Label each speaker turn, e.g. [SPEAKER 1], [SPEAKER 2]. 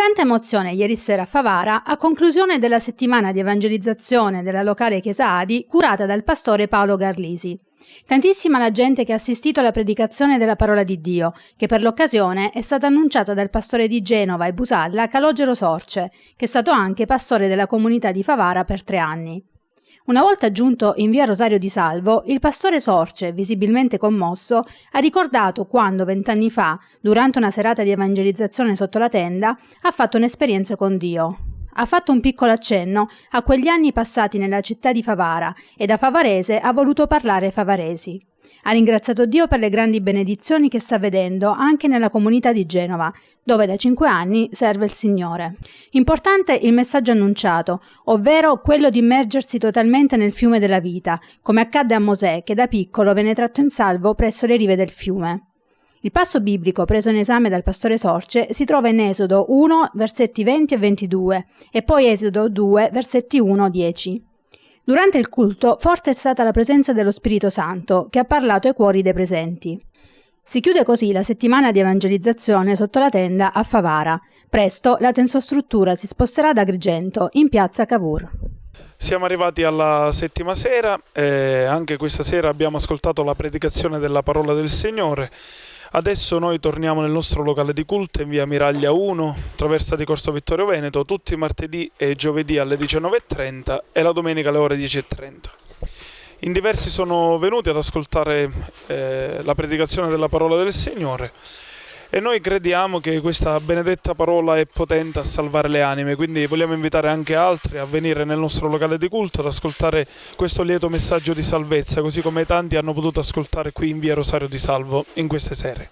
[SPEAKER 1] tanta emozione ieri sera a Favara, a conclusione della settimana di evangelizzazione della locale Chiesa Adi, curata dal pastore Paolo Garlisi. Tantissima la gente che ha assistito alla predicazione della parola di Dio, che per l'occasione è stata annunciata dal pastore di Genova e Busalla, Calogero Sorce, che è stato anche pastore della comunità di Favara per 3 anni. Una volta giunto in via Rosario di Salvo, il pastore Sorce, visibilmente commosso, ha ricordato quando 20 anni fa, durante una serata di evangelizzazione sotto la tenda, ha fatto un'esperienza con Dio. Ha fatto un piccolo accenno a quegli anni passati nella città di Favara e da favarese ha voluto parlare ai favaresi. Ha ringraziato Dio per le grandi benedizioni che sta vedendo anche nella comunità di Genova, dove da 5 anni serve il Signore. Importante il messaggio annunciato, ovvero quello di immergersi totalmente nel fiume della vita, come accadde a Mosè, che da piccolo venne tratto in salvo presso le rive del fiume. Il passo biblico preso in esame dal pastore Sorce si trova in Esodo 1, versetti 20 e 22, e poi Esodo 2, versetti 1-10. Durante il culto, forte è stata la presenza dello Spirito Santo, che ha parlato ai cuori dei presenti. Si chiude così la settimana di evangelizzazione sotto la tenda a Favara. Presto la tensostruttura si sposterà ad Agrigento, in piazza Cavour.
[SPEAKER 2] Siamo arrivati alla settima sera e anche questa sera abbiamo ascoltato la predicazione della parola del Signore. Adesso noi torniamo nel nostro locale di culto in via Miraglia 1, traversa di Corso Vittorio Veneto, tutti i martedì e giovedì alle 19:30 e la domenica alle ore 10:30. In diversi sono venuti ad ascoltare la predicazione della parola del Signore e noi crediamo che questa benedetta parola è potente a salvare le anime, quindi vogliamo invitare anche altri a venire nel nostro locale di culto ad ascoltare questo lieto messaggio di salvezza, così come tanti hanno potuto ascoltare qui in via Rosario di Salvo in queste sere.